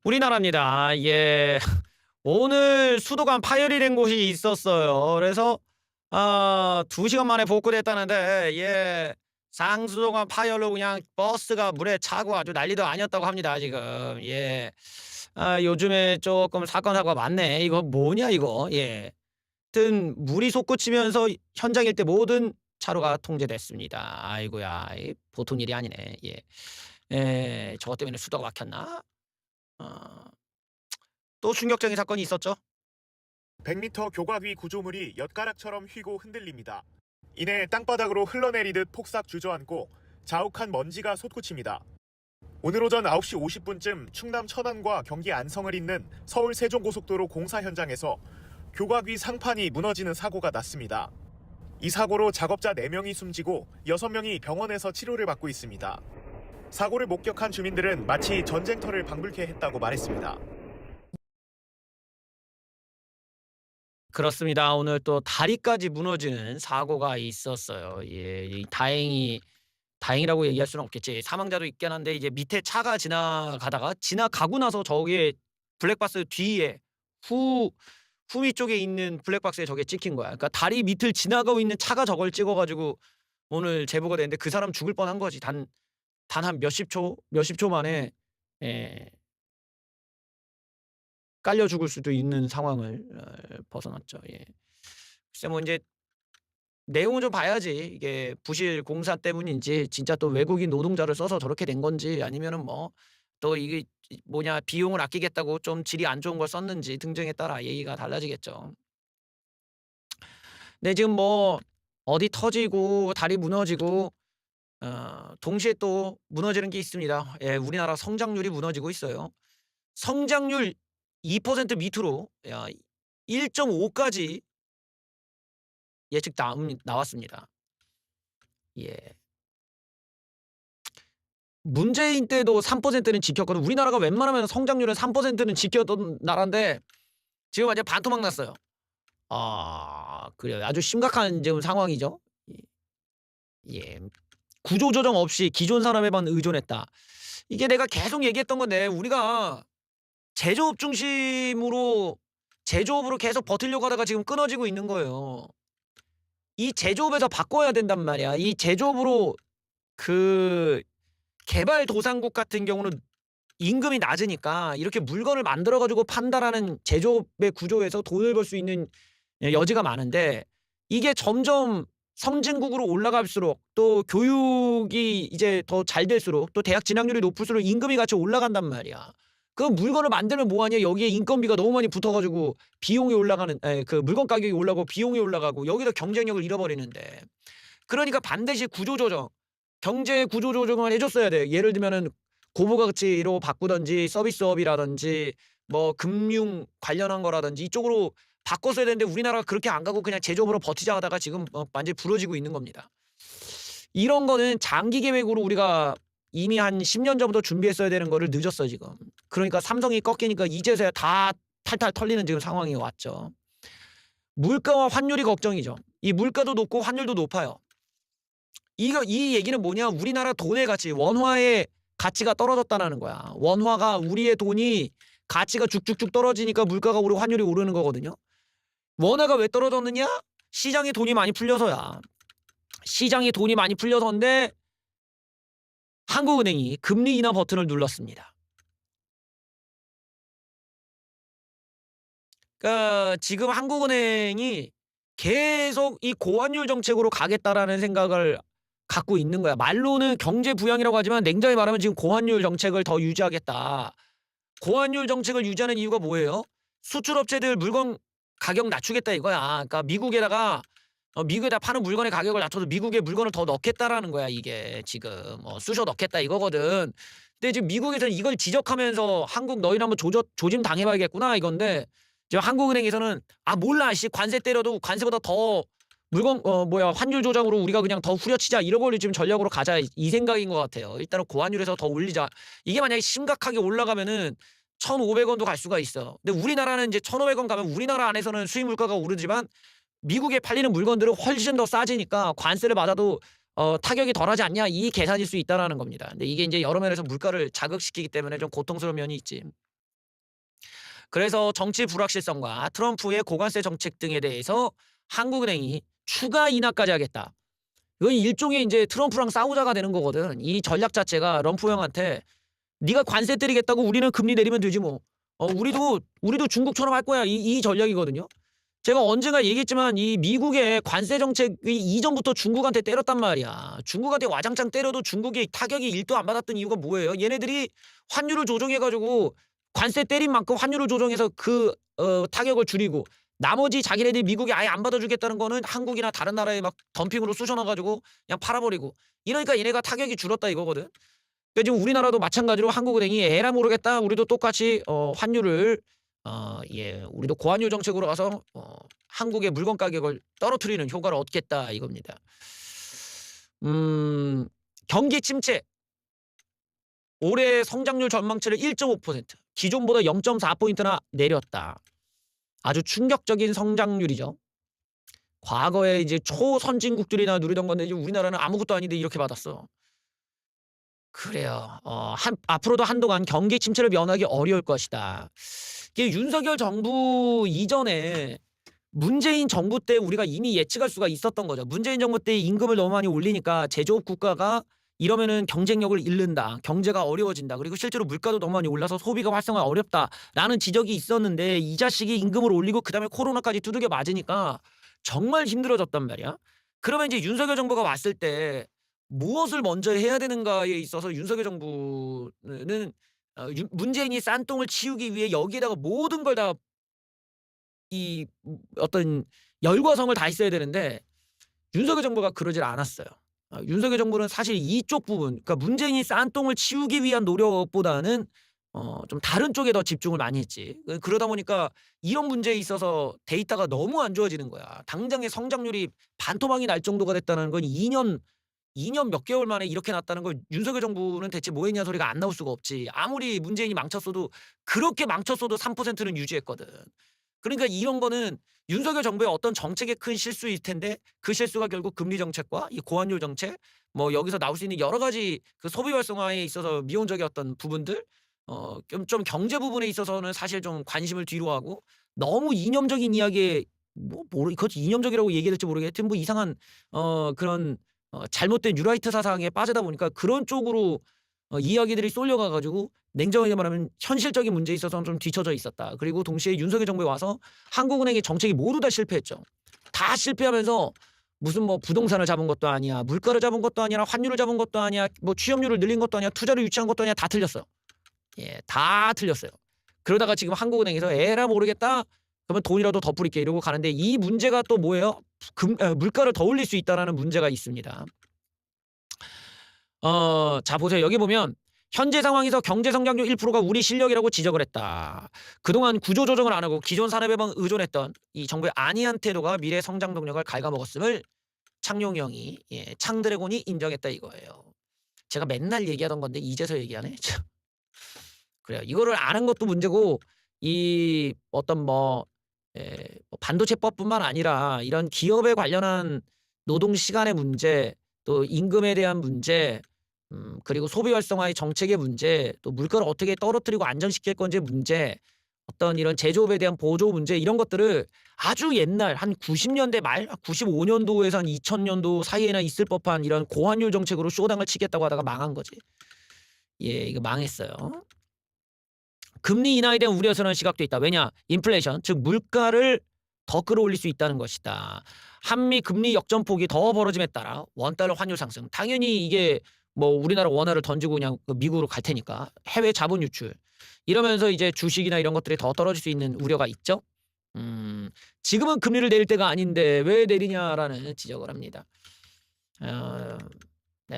우리나라입니다. 예. 오늘 수도관 파열이 된 곳이 있었어요. 그래서 2시간 만에 복구됐다는데 상수도관 파열로 그냥 버스가 물에 차고 아주 난리도 아니었다고 합니다, 지금. 예. 요즘에 조금 사건 사고가 많네. 이거 뭐냐 이거. 예. 하여튼 물이 솟구치면서 현장 일대 모든 차로가 통제됐습니다. 아이고야. 보통 일이 아니네. 예. 저것 때문에 수도가 막혔나? 어. 또 충격적인 사건이 있었죠. 100m 교각 위 구조물이 엿가락처럼 휘고 흔들립니다. 이내 땅바닥으로 흘러내리듯 폭삭 주저앉고 자욱한 먼지가 솟구칩니다. 오늘 오전 9시 50분쯤 충남 천안과 경기 안성을 잇는 서울 세종고속도로 공사 현장에서 교각 위 상판이 무너지는 사고가 났습니다. 이 사고로 작업자 4명이 숨지고 6명이 병원에서 치료를 받고 있습니다. 사고를 목격한 주민들은 마치 전쟁터를 방불케 했다고 말했습니다. 그렇습니다. 오늘 또 다리까지 무너지는 사고가 있었어요. 예. 다행이라고 얘기할 수는 없겠지. 사망자도 있긴 한데 이제 밑에 차가 지나가고 나서 저게 블랙박스 뒤에 후 후미 쪽에 있는 블랙박스에 저게 찍힌 거야. 그러니까 다리 밑을 지나가고 있는 차가 저걸 찍어 가지고 오늘 제보가 됐는데 그 사람 죽을 뻔한 거지. 단 한 몇십 초 만에 예 깔려 죽을 수도 있는 상황을 벗어났죠. 예. 글쎄 뭐 인제 내용을 좀 봐야지 이게 부실 공사 때문인지 진짜 또 외국인 노동자를 써서 저렇게 된 건지 아니면은 뭐 또 이게 비용을 아끼겠다고 좀 질이 안 좋은 걸 썼는지 등등에 따라 얘기가 달라지겠죠. 근데 지금 뭐 어디 터지고 다리 무너지고 동시에 또 무너지는 게 있습니다. 예, 우리나라 성장률이 무너지고 있어요. 성장률 2% 밑으로 1.5 까지 예측 나왔습니다. 예. 문재인 때도 3%는 지켰거든. 우리나라가 웬만하면 성장률은 3%는 지켰던 나라인데 지금 완전 반토막 났어요. 그래요. 아주 심각한 지금 상황이죠. 예. 구조조정 없이 기존 산업에만 의존했다. 이게 내가 계속 얘기했던 건데 우리가 제조업 중심으로 제조업으로 계속 버티려고 하다가 지금 끊어지고 있는 거예요. 이 제조업에서 바꿔야 된단 말이야. 이 제조업으로 그 개발도상국 같은 경우는 임금이 낮으니까 이렇게 물건을 만들어 가지고 판다라는 제조업의 구조에서 돈을 벌 수 있는 여지가 많은데 이게 점점 선진국으로 올라갈수록 또 교육이 이제 더 잘 될수록 또 대학 진학률이 높을수록 임금이 같이 올라간단 말이야. 그 물건을 만들면 뭐 하냐? 여기에 인건비가 너무 많이 붙어 가지고 비용이 올라가는 그 물건 가격이 올라가고 비용이 올라가고 여기서 경쟁력을 잃어버리는데 그러니까 반드시 구조조정 경제 구조조정을 해 줬어야 돼요. 예를 들면은 고부가치로 바꾸든지 서비스업이라든지 뭐 금융 관련한 거라든지 이쪽으로 바꿨어야 되는데 우리나라가 그렇게 안 가고 그냥 제조업으로 버티자 하다가 지금 완전히 부러지고 있는 겁니다. 이런 거는 장기 계획으로 우리가 이미 한 10년 전부터 준비했어야 되는 거를 늦었어 지금. 그러니까 삼성이 꺾이니까 이제서야 다 탈탈 털리는 지금 상황이 왔죠. 물가와 환율이 걱정이죠. 이 물가도 높고 환율도 높아요. 이 얘기는 뭐냐? 우리나라 돈의 가치, 원화의 가치가 떨어졌다라는 거야. 원화가 우리의 돈이 가치가 쭉쭉쭉 떨어지니까 물가가 오르고 환율이 오르는 거거든요. 원화가 왜 떨어졌느냐? 시장에 돈이 많이 풀려서야. 시장에 돈이 많이 풀려서인데 한국은행이 금리 인하 버튼을 눌렀습니다. 그러니까 지금 한국은행이 계속 이 고환율 정책으로 가겠다라는 생각을 갖고 있는 거야. 말로는 경제 부양이라고 하지만 냉정히 말하면 지금 고환율 정책을 더 유지하겠다. 고환율 정책을 유지하는 이유가 뭐예요? 수출 업체들 물건 가격 낮추겠다 이거야. 그러니까 미국에다 파는 물건의 가격을 낮춰서 미국에 물건을 더 넣겠다라는 거야 이게 지금. 쑤셔 넣겠다 이거거든. 근데 지금 미국에서는 이걸 지적하면서 "한국 너희는 한번 조짐 당해봐야겠구나." 이건데 지금 한국은행에서는 "아 몰라. 씨 관세 때려도 관세보다 더 환율 조정으로 우리가 그냥 더 후려치자. 이런 걸 지금 전략으로 가자." 이 생각인 것 같아요. 일단은 고환율에서 더 올리자. 이게 만약에 심각하게 올라가면은 1,500원도 갈 수가 있어. 근데 우리나라는 이제 1,500원 가면 우리나라 안에서는 수입 물가가 오르지만 미국에 팔리는 물건들은 훨씬 더 싸지니까 관세를 받아도 타격이 덜하지 않냐 이 계산일 수 있다라는 겁니다. 근데 이게 인제 여러 면에서 물가를 자극시키기 때문에 좀 고통스러운 면이 있지. 그래서 정치 불확실성과 트럼프의 고관세 정책 등에 대해서 한국은행이 추가 인하까지 하겠다. 이건 일종의 이제 트럼프랑 싸우자가 되는 거거든. 이 전략 자체가 럼프 형한테 네가 관세 때리겠다고 우리는 금리 내리면 되지 뭐. 우리도 중국처럼 할 거야. 이 전략이거든요. 제가 언젠가 얘기했지만 이 미국의 관세 정책이 이전부터 중국한테 때렸단 말이야. 중국한테 와장창 때려도 중국이 타격이 1도 안 받았던 이유가 뭐예요? 얘네들이 환율을 조정해가지고 관세 때린 만큼 환율을 조정해서 그 타격을 줄이고 나머지 자기네들이 미국이 아예 안 받아주겠다는 거는 한국이나 다른 나라에 막 덤핑으로 쑤셔넣어가지고 그냥 팔아버리고 이러니까 얘네가 타격이 줄었다 이거거든. 그러니까 지금 우리나라도 마찬가지로 한국은행이 에라 모르겠다. 우리도 똑같이 환율을 우리도 고환율 정책으로 가서 한국의 물건 가격을 떨어뜨리는 효과를 얻겠다 이겁니다. 경기 침체. 올해 성장률 전망치를 1.5%, 기존보다 0.4포인트나 내렸다. 아주 충격적인 성장률이죠. 과거에 이제 초선진국들이나 누리던 건데 이제 우리나라는 아무것도 아닌데 이렇게 받았어. 그래요. 앞으로도 한동안 경기 침체를 면하기 어려울 것이다. 이게 윤석열 정부 이전에 문재인 정부 때 우리가 이미 예측할 수가 있었던 거죠. 문재인 정부 때 임금을 너무 많이 올리니까 제조업 국가가 이러면은 경쟁력을 잃는다. 경제가 어려워진다. 그리고 실제로 물가도 너무 많이 올라서 소비가 활성화 어렵다라는 지적이 있었는데 이 자식이 임금을 올리고 그다음에 코로나까지 두들겨 맞으니까 정말 힘들어졌단 말이야. 그러면 이제 윤석열 정부가 왔을 때 무엇을 먼저 해야 되는가에 있어서 윤석열 정부는 문재인이 싼 똥을 치우기 위해 여기에다가 모든 걸 다 이 어떤 열과성을 다 있어야 되는데 윤석열 정부가 그러질 않았어요. 윤석열 정부는 사실 이쪽 부분, 그러니까 문재인이 싼 똥을 치우기 위한 노력보다는 좀 다른 쪽에 더 집중을 많이 했지. 그러다 보니까 이런 문제에 있어서 데이터가 너무 안 좋아지는 거야. 당장의 성장률이 반토막이 날 정도가 됐다는 건 2년 몇 개월 만에 이렇게 났다는 걸 윤석열 정부는 대체 뭐 했냐 소리가 안 나올 수가 없지. 아무리 문재인이 망쳤어도 그렇게 망쳤어도 3%는 유지했거든. 그러니까 이런 거는 윤석열 정부의 어떤 정책의 큰 실수일 텐데 그 실수가 결국 금리 정책과 이 고환율 정책 뭐 여기서 나올 수 있는 여러 가지 그 소비 활성화에 있어서 미온적이었던 부분들 좀 경제 부분에 있어서는 사실 좀 관심을 뒤로 하고 너무 이념적인 이야기에 그것 이념적이라고 얘기해야 될지 모르겠지만 뭐 이상한 그런 잘못된 뉴라이트 사상에 빠지다 보니까 그런 쪽으로 이야기들이 쏠려가 가지고 냉정하게 말하면 현실적인 문제에 있어서는 좀 뒤처져 있었다. 그리고 동시에 윤석열 정부에 와서 한국은행의 정책이 모두 다 실패했죠. 다 실패하면서 무슨 뭐 부동산을 잡은 것도 아니야. 물가를 잡은 것도 아니라 환율을 잡은 것도 아니야. 뭐 취업률을 늘린 것도 아니야. 투자를 유치한 것도 아니야. 다 틀렸어요. 예, 다 틀렸어요. 그러다가 지금 한국은행에서 에라 모르겠다. 그러면 돈이라도 더 뿌릴게 이러고 가는데 이 문제가 또 뭐예요? 물가를 더 올릴 수 있다라는 문제가 있습니다. 자 보세요. 여기 보면 현재 상황에서 경제 성장률 1%가 우리 실력이라고 지적을 했다. 그동안 구조 조정을 안 하고 기존 산업에만 의존했던 이 정부의 안이한 태도가 미래 성장 동력을 갉아먹었음을 창룡형이 창드래곤이 인정했다 이거예요. 제가 맨날 얘기하던 건데 이제서 얘기하네. 그래요. 이거를 아는 것도 문제고 이 어떤 반도체법뿐만 아니라 이런 기업에 관련한 노동 시간의 문제, 또 임금에 대한 문제, 그리고 소비 활성화의 정책의 문제, 또 물가를 어떻게 떨어뜨리고 안정시킬 건지 문제, 어떤 이런 제조업에 대한 보조 문제 이런 것들을 아주 옛날 한 90년대 말 95년도에서 한 2000년도 사이에나 있을 법한 이런 고환율 정책으로 쇼당을 치겠다고 하다가 망한 거지. 예, 이거 망했어요. 금리 인하에 대한 우려스러운 시각도 있다. 왜냐? 인플레이션, 즉 물가를 더 끌어올릴 수 있다는 것이다. 한미 금리 역전폭이 더 벌어짐에 따라 원달러 환율 상승. 당연히 이게 뭐 우리나라 원화를 던지고 그냥 미국으로 갈 테니까 해외 자본 유출. 이러면서 이제 주식이나 이런 것들이 더 떨어질 수 있는 우려가 있죠. 지금은 금리를 내릴 때가 아닌데 왜 내리냐라는 지적을 합니다. 내가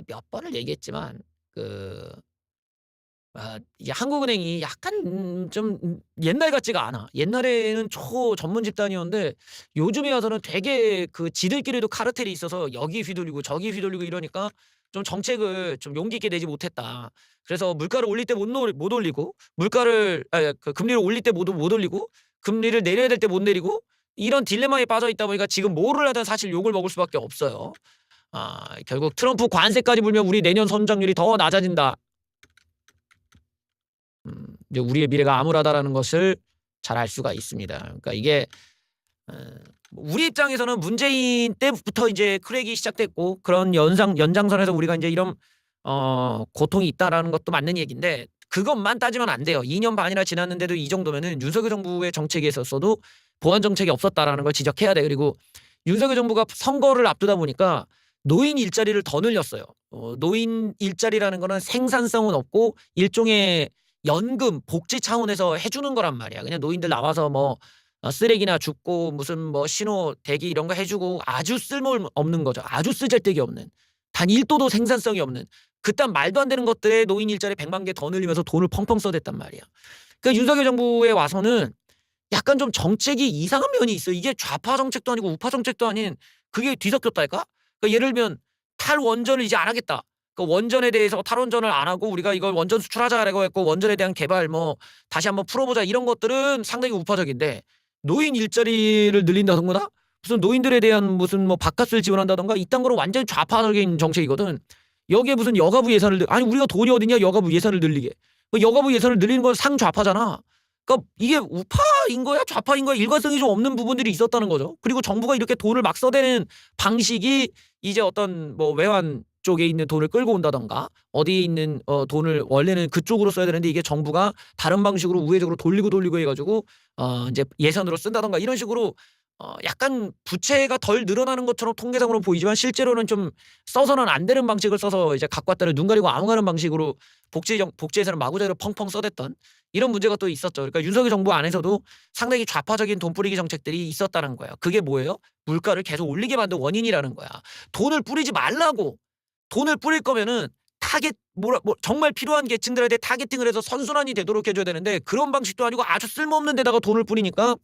몇 번을 얘기했지만 이제 한국은행이 약간 좀 옛날 같지가 않아. 옛날에는 초전문 집단이었는데 요즘에 와서는 되게 지들끼리도 카르텔이 있어서 여기 휘둘리고 저기 휘둘리고 이러니까 좀 정책을 좀 용기 있게 내지 못했다. 그래서 물가를 올릴 때 못 올리고 금리를 올릴 때 못 올리고 금리를 내려야 될 때 못 내리고 이런 딜레마에 빠져 있다 보니까 지금 뭐를 하든 사실 욕을 먹을 수밖에 없어요. 결국 트럼프 관세까지 불면 우리 내년 성장률이 더 낮아진다. 이제 우리의 미래가 암울하다라는 것을 잘 알 수가 있습니다. 그러니까 이게 우리 입장에서는 문재인 때부터 이제 크랙이 시작됐고 그런 연장선에서 우리가 이제 이런 고통이 있다라는 것도 맞는 얘기인데 그것만 따지면 안 돼요. 2년 반이나 지났는데도 이 정도면은 윤석열 정부의 정책에 있었어도 보완 정책이 없었다라는 걸 지적해야 돼. 그리고 윤석열 정부가 선거를 앞두다 보니까 노인 일자리를 더 늘렸어요. 노인 일자리라는 거는 생산성은 없고 일종의 연금 복지 차원에서 해주는 거란 말이야. 그냥 노인들 나와서 뭐 쓰레기나 줍고 무슨 뭐 신호 대기 이런 거 해주고 아주 쓸모없는 거죠. 아주 쓰잘데기 없는 단 1도도 생산성이 없는 그딴 말도 안 되는 것들에 노인 일자리 100만 개 더 늘리면서 돈을 펑펑 써댔단 말이야. 그러니까 윤석열 정부에 와서는 약간 좀 정책이 이상한 면이 있어요. 이게 좌파 정책도 아니고 우파 정책도 아닌 그게 뒤섞였달까? 그러니까 예를 들면 탈원전을 이제 안 하겠다. 그 원전에 대해서 탈원전을 안 하고 우리가 이걸 원전 수출하자라고 했고 원전에 대한 개발 뭐 다시 한번 풀어보자 이런 것들은 상당히 우파적인데 노인 일자리를 늘린다던가 무슨 노인들에 대한 무슨 뭐 밥값을 지원한다던가 이딴 거는 완전히 좌파적인 정책이거든. 여기에 무슨 여가부 예산을 아니 우리가 돈이 어디냐 여가부 예산을 늘리게. 그 여가부 예산을 늘리는 건 상좌파잖아. 그러니까 이게 우파인 거야 좌파인 거야 일관성이 좀 없는 부분들이 있었다는 거죠. 그리고 정부가 이렇게 돈을 막 써대는 방식이 이제 어떤 뭐 외환 쪽에 있는 돈을 끌고 온다던가 어디에 있는 돈을 원래는 그쪽으로 써야 되는데 이게 정부가 다른 방식으로 우회적으로 돌리고 해가지고 이제 예산으로 쓴다던가 이런 식으로 약간 부채가 덜 늘어나는 것처럼 통계상으로 보이지만 실제로는 좀 써서는 안 되는 방식을 써서 이제 갖고 왔다를 눈 가리고 아웅하는 방식으로 복지 예산을 마구잡이로 펑펑 써댔던 이런 문제가 또 있었죠. 그러니까 윤석열 정부 안에서도 상당히 좌파적인 돈 뿌리기 정책들이 있었다는 거예요. 그게 뭐예요? 물가를 계속 올리게 만든 원인이라는 거야. 돈을 뿌리지 말라고. 돈을 뿌릴 거면은 정말 필요한 계층들한테 타겟팅을 해서 선순환이 되도록 해줘야 되는데 그런 방식도 아니고 아주 쓸모없는 데다가 돈을 뿌리니까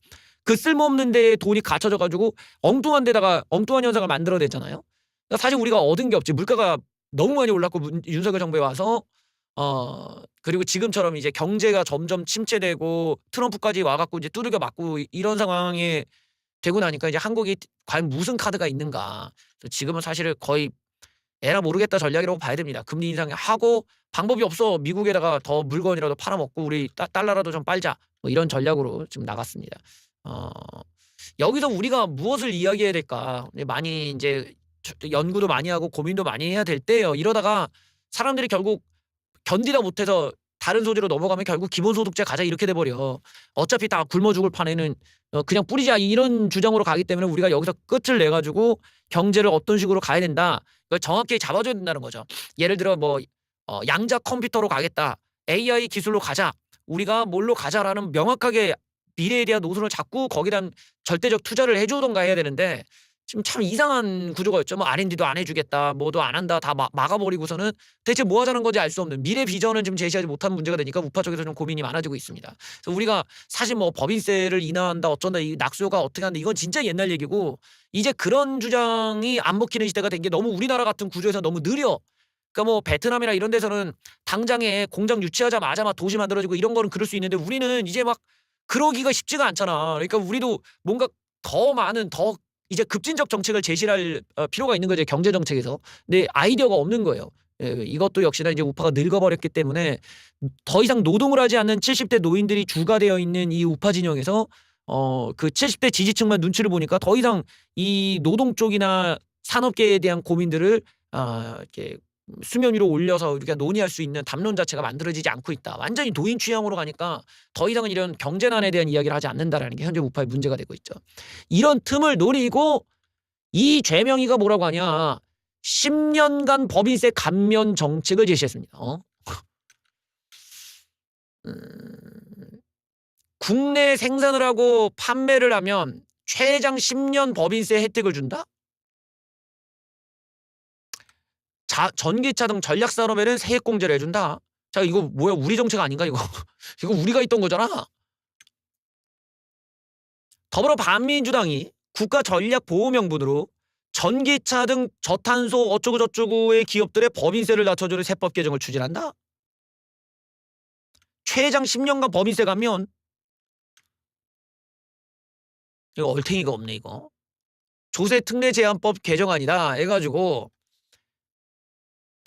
그 쓸모없는 데에 돈이 갇혀져 가지고 엉뚱한 데다가 엉뚱한 현상을 만들어냈잖아요. 그러니까 사실 우리가 얻은 게 없지. 물가가 너무 많이 올랐고 윤석열 정부에 와서 그리고 지금처럼 이제 경제가 점점 침체되고 트럼프까지 와갖고 이제 두들겨 맞고 이런 상황에 되고 나니까 이제 한국이 과연 무슨 카드가 있는가. 지금은 사실은 거의 에라 모르겠다 전략이라고 봐야 됩니다. 금리 인상하고 방법이 없어. 미국에다가 더 물건이라도 팔아먹고 우리 달러라도 좀 빨자. 뭐 이런 전략으로 지금 나갔습니다. 여기서 우리가 무엇을 이야기해야 될까? 많이 이제 연구도 많이 하고 고민도 많이 해야 될 때예요. 이러다가 사람들이 결국 견디다 못해서 다른 소재로 넘어가면 결국 기본소득제 가자 이렇게 돼버려. 어차피 다 굶어 죽을 판에는 그냥 뿌리자 이런 주장으로 가기 때문에 우리가 여기서 끝을 내가지고 경제를 어떤 식으로 가야 된다. 그걸 정확히 잡아줘야 된다는 거죠. 예를 들어 뭐 양자 컴퓨터로 가겠다. AI 기술로 가자. 우리가 뭘로 가자라는 명확하게 미래에 대한 노선을 잡고 거기에 대한 절대적 투자를 해주던가 해야 되는데 지금 참 이상한 구조가 있죠. 뭐 R&D도 안 해주겠다. 뭐도 안 한다. 다 막아버리고서는 대체 뭐 하자는 건지 알 수 없는 미래 비전은 지금 제시하지 못한 문제가 되니까 우파 쪽에서 좀 고민이 많아지고 있습니다. 그래서 우리가 사실 뭐 법인세를 인하한다 어쩐다 이 낙수효가 어떻게 한다 이건 진짜 옛날 얘기고 이제 그런 주장이 안 먹히는 시대가 된 게 너무 우리나라 같은 구조에서 너무 느려. 그러니까 뭐 베트남이나 이런 데서는 당장에 공장 유치하자마자 막 도시 만들어지고 이런 거는 그럴 수 있는데 우리는 이제 막 그러기가 쉽지가 않잖아. 그러니까 우리도 뭔가 더 많은 더 이제 급진적 정책을 제시할 필요가 있는 거죠. 경제 정책에서. 근데 아이디어가 없는 거예요. 이것도 역시나 이제 우파가 늙어버렸기 때문에 더 이상 노동을 하지 않는 70대 노인들이 주가 되어 있는 이 우파 진영에서 그 70대 지지층만 눈치를 보니까 더 이상 이 노동 쪽이나 산업계에 대한 고민들을 이렇게 수면 위로 올려서 우리가 논의할 수 있는 담론 자체가 만들어지지 않고 있다. 완전히 노인 취향으로 가니까 더 이상은 이런 경제난에 대한 이야기를 하지 않는다라는 게 현재 우파의 문제가 되고 있죠. 이런 틈을 노리고 이 죄명이가 뭐라고 하냐. 10년간 법인세 감면 정책을 제시했습니다. 국내 생산을 하고 판매를 하면 최장 10년 법인세 혜택을 준다? 전기차 등 전략산업에는 세액공제를 해준다. 자 이거 뭐야 우리 정책 아닌가 이거. 이거 우리가 있던 거잖아. 더불어반민주당이 국가전략보호명분으로 전기차 등 저탄소 어쩌고저쩌고의 기업들의 법인세를 낮춰주는 세법 개정을 추진한다. 최장 10년간 법인세 가면 이거 얼탱이가 없네 이거. 조세 특례 제한법 개정안이다 해가지고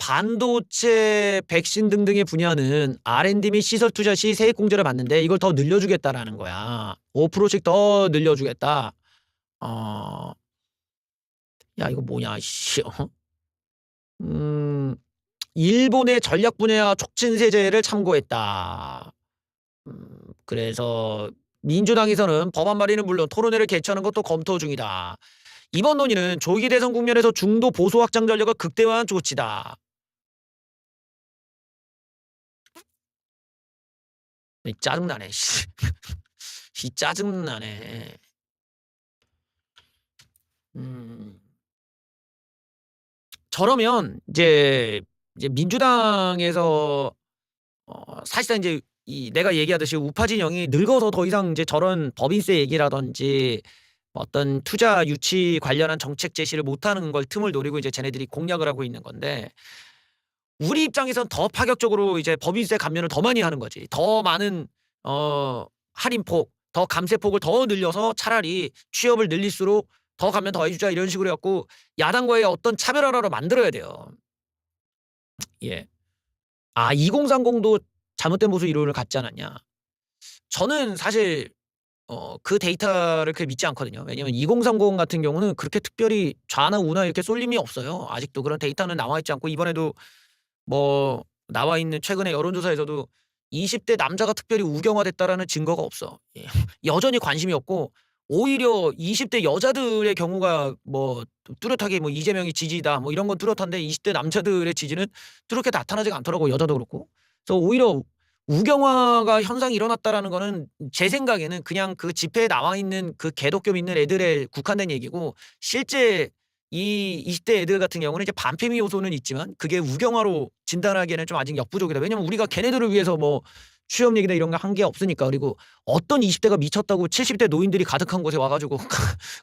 반도체, 백신 등등의 분야는 R&D 및 시설 투자 시 세액 공제를 받는데 이걸 더 늘려주겠다라는 거야. 5%씩 더 늘려주겠다. 야 이거 뭐냐 씨. 일본의 전략 분야 촉진 세제를 참고했다. 그래서 민주당에서는 법안 발의는 물론 토론회를 개최하는 것도 검토 중이다. 이번 논의는 조기 대선 국면에서 중도 보수 확장 전략을 극대화한 조치다. 짜증나네. 이 짜증나네. 저러면 이제 민주당에서 사실상 이제 내가 얘기하듯이 우파 진영이 늙어서 더 이상 이제 저런 법인세 얘기라든지 어떤 투자 유치 관련한 정책 제시를 못하는 걸 틈을 노리고 이제 쟤네들이 공략을 하고 있는 건데 우리 입장에선 더 파격적으로 이제 법인세 감면을 더 많이 하는 거지. 더 많은 할인폭, 더 감세폭을 더 늘려서 차라리 취업을 늘릴수록 더 감면 더 해주자 이런 식으로 해갖고 야당과의 어떤 차별화를 만들어야 돼요. 예. 2030도 잘못된 보수 이론을 갖지 않았냐. 저는 사실 그 데이터를 그렇게 믿지 않거든요. 왜냐면 2030 같은 경우는 그렇게 특별히 좌나 우나 이렇게 쏠림이 없어요. 아직도 그런 데이터는 나와 있지 않고 이번에도 뭐 나와 있는 최근에 여론조사에서도 20대 남자가 특별히 우경화됐다라는 증거가 없어. 예. 여전히 관심이 없고 오히려 20대 여자들의 경우가 뭐 뚜렷하게 뭐 이재명이 지지다 뭐 이런 건 뚜렷한데 20대 남자들의 지지는 뚜렷하게 나타나지가 않더라고. 여자도 그렇고. 그래서 오히려 우경화가 현상이 일어났다라는 거는 제 생각에는 그냥 그 집회에 나와 있는 그 개독교 믿는 애들에 국한된 얘기고 실제 이 20대 애들 같은 경우는 이제 반패미 요소는 있지만 그게 우경화로 진단하기에는 좀 아직 역부족이다. 왜냐면 우리가 걔네들을 위해서 뭐 취업 얘기나 이런 거 한 게 없으니까. 그리고 어떤 20대가 미쳤다고 70대 노인들이 가득한 곳에 와가지고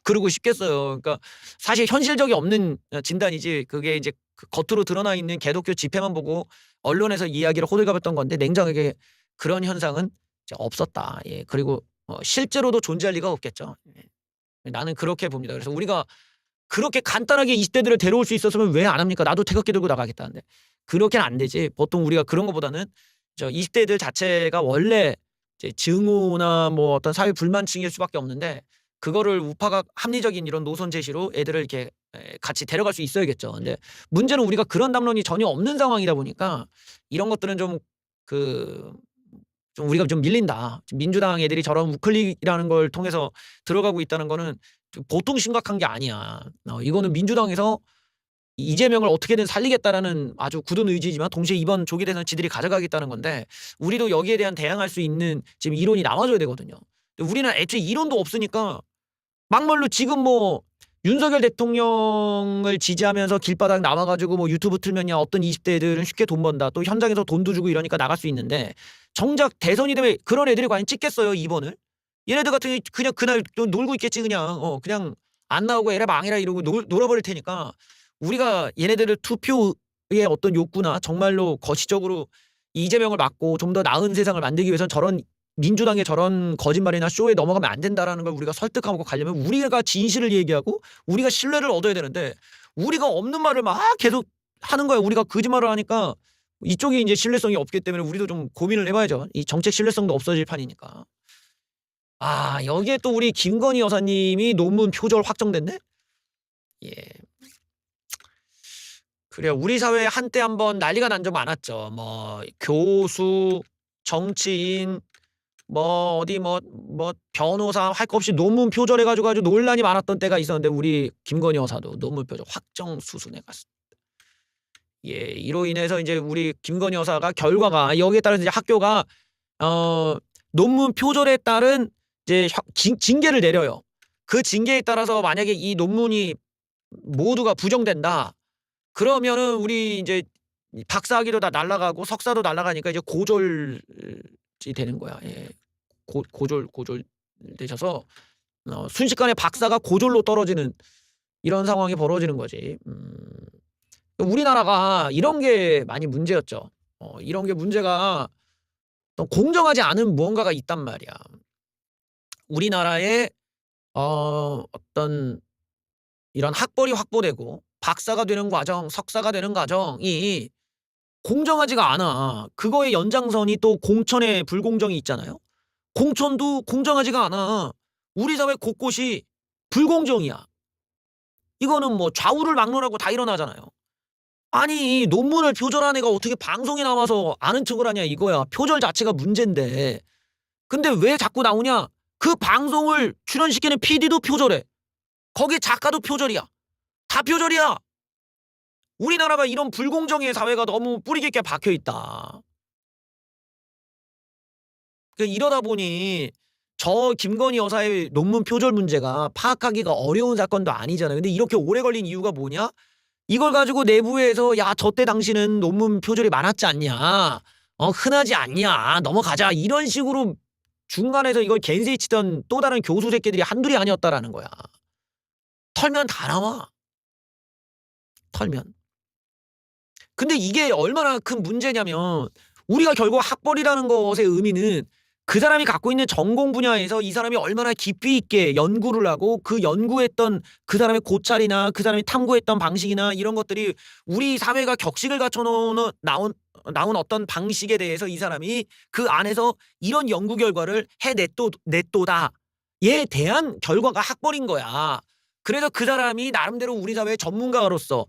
그러고 싶겠어요. 그러니까 사실 현실적이 없는 진단이지 그게 이제 그 겉으로 드러나 있는 개독교 집회만 보고 언론에서 이야기를 호들갑했던 건데 냉정하게 그런 현상은 이제 없었다. 예. 그리고 실제로도 존재할 리가 없겠죠. 예. 나는 그렇게 봅니다. 그래서 우리가 그렇게 간단하게 20대들을 데려올 수 있었으면 왜 안 합니까? 나도 태극기 들고 나가겠다는데 그렇게는 안 되지. 보통 우리가 그런 것보다는 저 20대들 자체가 원래 이제 증오나 뭐 어떤 사회 불만층일 수밖에 없는데 그거를 우파가 합리적인 이런 노선 제시로 애들을 이렇게 같이 데려갈 수 있어야겠죠. 근데 문제는 우리가 그런 담론이 전혀 없는 상황이다 보니까 이런 것들은 좀 좀 우리가 좀 밀린다. 민주당 애들이 저런 우클릭이라는 걸 통해서 들어가고 있다는 거는 보통 심각한 게 아니야. 이거는 민주당에서 이재명을 어떻게든 살리겠다라는 아주 굳은 의지지만 동시에 이번 조기 대선 지들이 가져가겠다는 건데 우리도 여기에 대한 대항할 수 있는 지금 이론이 나와줘야 되거든요. 근데 우리는 애초에 이론도 없으니까 막말로 지금 뭐 윤석열 대통령을 지지하면서 길바닥 나와가지고 뭐 유튜브 틀면야 어떤 20대 애들은 쉽게 돈 번다. 또 현장에서 돈도 주고 이러니까 나갈 수 있는데 정작 대선이 되면 그런 애들이 과연 찍겠어요 2번을? 얘네들 같은 경우 그냥 그날 또 놀고 있겠지 그냥 그냥 안 나오고 에라 망해라 이러고 놀아버릴 테니까 우리가 얘네들을 투표의 어떤 욕구나 정말로 거시적으로 이재명을 막고 좀 더 나은 세상을 만들기 위해서는 저런 민주당의 저런 거짓말이나 쇼에 넘어가면 안 된다라는 걸 우리가 설득하고 가려면 우리가 진실을 얘기하고 우리가 신뢰를 얻어야 되는데 우리가 없는 말을 막 계속 하는 거야. 우리가 거짓말을 하니까 이쪽이 이제 신뢰성이 없기 때문에 우리도 좀 고민을 해봐야죠. 이 정책 신뢰성도 없어질 판이니까. 여기에 또 우리 김건희 여사님이 논문 표절 확정됐네? 예. 그래요. 우리 사회에 한때 한번 난리가 난 적 많았죠. 뭐 교수, 정치인, 뭐 어디 뭐 변호사 할 거 없이 논문 표절해가지고 아주 논란이 많았던 때가 있었는데 우리 김건희 여사도 논문 표절 확정 수순에 갔습니다. 예, 이로 인해서 이제 우리 김건희 여사가 결과가 여기에 따라서 이제 학교가 논문 표절에 따른 이제 징계를 내려요. 그 징계에 따라서 만약에 이 논문이 모두가 부정된다. 그러면은 우리 이제 박사학위도 다 날라가고 석사도 날라가니까 이제 고졸이 되는 거야. 예. 고졸 되셔서 순식간에 박사가 고졸로 떨어지는 이런 상황이 벌어지는 거지. 우리나라가 이런 게 많이 문제였죠. 이런 게 문제가 공정하지 않은 무언가가 있단 말이야. 우리나라에 어떤 이런 학벌이 확보되고 박사가 되는 과정, 석사가 되는 과정이 공정하지가 않아. 그거의 연장선이 또 공천의 불공정이 있잖아요. 공천도 공정하지가 않아. 우리 사회 곳곳이 불공정이야. 이거는 뭐 좌우를 막론하고 다 일어나잖아요. 아니 논문을 표절한 애가 어떻게 방송에 나와서 아는 척을 하냐 이거야. 표절 자체가 문제인데. 근데 왜 자꾸 나오냐? 그 방송을 출연시키는 PD도 표절해. 거기 작가도 표절이야. 다 표절이야. 우리나라가 이런 불공정의 사회가 너무 뿌리 깊게 박혀 있다. 이러다 보니 저 김건희 여사의 논문 표절 문제가 파악하기가 어려운 사건도 아니잖아요. 근데 이렇게 오래 걸린 이유가 뭐냐? 이걸 가지고 내부에서 야, 저때 당시는 논문 표절이 많았지 않냐? 흔하지 않냐? 넘어가자. 이런 식으로 중간에서 이걸 겐세이 치던 또 다른 교수 새끼들이 한둘이 아니었다라는 거야. 털면 다 나와. 털면. 근데 이게 얼마나 큰 문제냐면 우리가 결국 학벌이라는 것의 의미는 그 사람이 갖고 있는 전공 분야에서 이 사람이 얼마나 깊이 있게 연구를 하고 그 연구했던 그 사람의 고찰이나 그 사람이 탐구했던 방식이나 이런 것들이 우리 사회가 격식을 갖춰놓은 나온 어떤 방식에 대해서 이 사람이 그 안에서 이런 연구 결과를 해냈도다에 대한 결과가 학벌인 거야. 그래서 그 사람이 나름대로 우리 사회의 전문가로서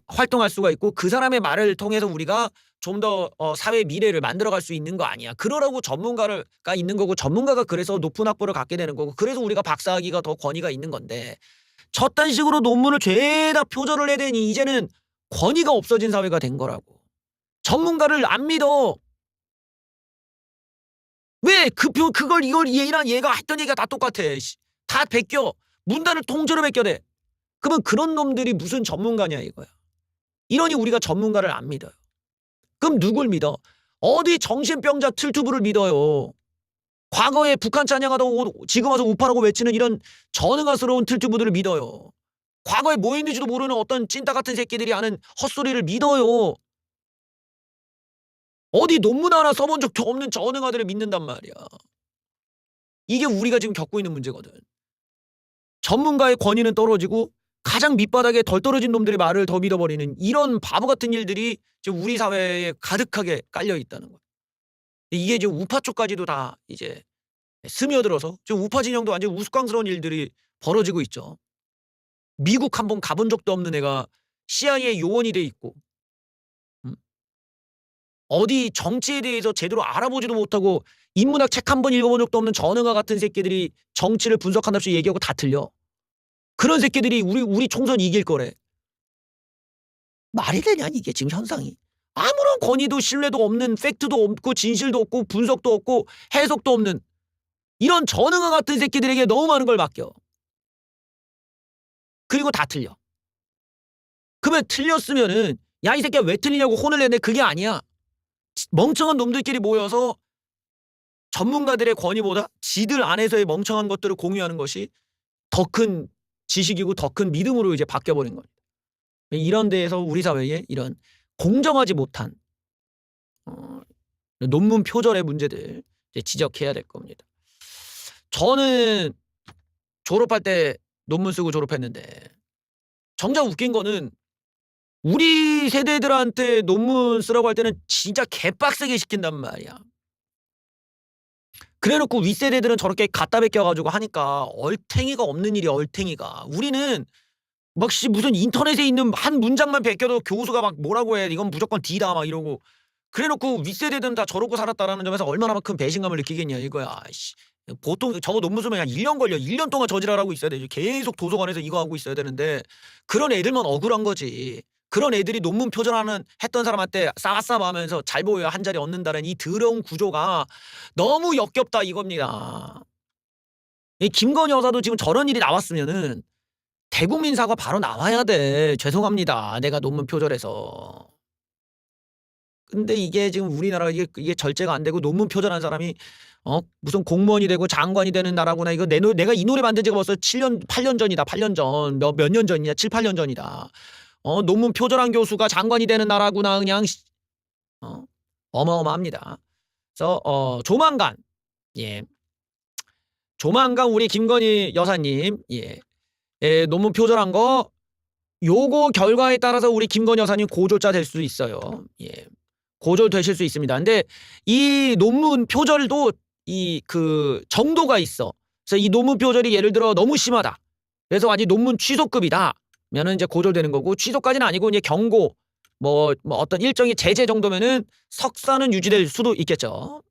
활동할 수가 있고 그 사람의 말을 통해서 우리가 좀 더 사회의 미래를 만들어갈 수 있는 거 아니야. 그러라고 전문가가 있는 거고 전문가가 그래서 높은 학벌을 갖게 되는 거고 그래서 우리가 박사학위가 더 권위가 있는 건데 저딴 식으로 논문을 죄다 표절을 해대니 이제는 권위가 없어진 사회가 된 거라고. 전문가를 안 믿어. 왜 그걸 이걸 얘가 했던 얘기가 다 똑같아. 다 베껴. 문단을 통째로 베껴대. 그러면 그런 놈들이 무슨 전문가냐 이거야. 이러니 우리가 전문가를 안 믿어요. 그럼 누굴 믿어? 어디 정신병자 틀투브를 믿어요. 과거에 북한 찬양하다고 지금 와서 우파라고 외치는 이런 전응아스러운 틀투브들을 믿어요. 과거에 뭐 했는지도 모르는 어떤 찐따 같은 새끼들이 하는 헛소리를 믿어요. 어디 논문 하나 써본 적도 없는 전응아들을 믿는단 말이야. 이게 우리가 지금 겪고 있는 문제거든. 전문가의 권위는 떨어지고 가장 밑바닥에 덜 떨어진 놈들의 말을 더 믿어버리는 이런 바보 같은 일들이 지금 우리 사회에 가득하게 깔려 있다는 거예요. 이게 지금 우파 쪽까지도 다 이제 스며들어서 지금 우파 진영도 완전 우스꽝스러운 일들이 벌어지고 있죠. 미국 한번 가본 적도 없는 애가 CIA 요원이 돼 있고 어디 정치에 대해서 제대로 알아보지도 못하고 인문학 책 한 번 읽어본 적도 없는 전응아 같은 새끼들이 정치를 분석한답시 얘기하고 다 틀려. 그런 새끼들이 우리 총선 이길 거래. 말이 되냐 이게 지금 현상이. 아무런 권위도 신뢰도 없는 팩트도 없고 진실도 없고 분석도 없고 해석도 없는 이런 전응아 같은 새끼들에게 너무 많은 걸 맡겨. 그리고 다 틀려. 그러면 틀렸으면은 야 이 새끼야 왜 틀리냐고 혼을 내는데 그게 아니야. 멍청한 놈들끼리 모여서 전문가들의 권위보다 지들 안에서의 멍청한 것들을 공유하는 것이 더 큰 지식이고 더 큰 믿음으로 이제 바뀌어버린 겁니다. 이런 데에서 우리 사회에 이런 공정하지 못한 논문 표절의 문제들 이제 지적해야 될 겁니다. 저는 졸업할 때 논문 쓰고 졸업했는데 정작 웃긴 거는 우리 세대들한테 논문 쓰라고 할 때는 진짜 개빡세게 시킨단 말이야. 그래놓고 윗세대들은 저렇게 갖다 베껴가지고 하니까 얼탱이가 없는 일이 얼탱이가. 우리는 막 무슨 인터넷에 있는 한 문장만 베껴도 교수가 막 뭐라고 해. 이건 무조건 D다 막 이러고. 그래놓고 윗세대들은 다 저러고 살았다라는 점에서 얼마나 큰 배신감을 느끼겠냐 이거야. 보통 저거 논문 쓰면 그냥 1년 걸려. 1년 동안 저지랄하고 있어야 돼. 계속 도서관에서 이거 하고 있어야 되는데 그런 애들만 억울한 거지. 그런 애들이 논문 했던 사람한테 싸싸 하면서 잘 보여야 한 자리 얻는다는 이 더러운 구조가 너무 역겹다 이겁니다. 이 김건희 여사도 지금 저런 일이 나왔으면은 대국민 사과 바로 나와야 돼. 죄송합니다. 내가 논문 표절해서. 근데 이게 지금 우리나라가 이게 절제가 안 되고 논문 표절한 사람이 무슨 공무원이 되고 장관이 되는 나라구나. 이거 내가 이 노래 만든 지가 벌써 8년 전이다. 8년 전. 몇 년 전이냐? 7, 8년 전이다. 논문 표절한 교수가 장관이 되는 나라구나. 그냥 어마어마합니다. 그래서 조만간 조만간 우리 김건희 여사님 논문 표절한 거 요거 결과에 따라서 우리 김건희 여사님 고졸자 될 수도 있어요. 예. 고졸 되실 수 있습니다. 근데 이 논문 표절도 이 그 정도가 있어. 그래서 이 논문 표절이 예를 들어 너무 심하다. 그래서 아직 논문 취소급이다. 면은 이제 고졸되는 거고, 취소까지는 아니고 이제 경고 뭐 어떤 일정의 제재 정도면은 석사는 유지될 수도 있겠죠.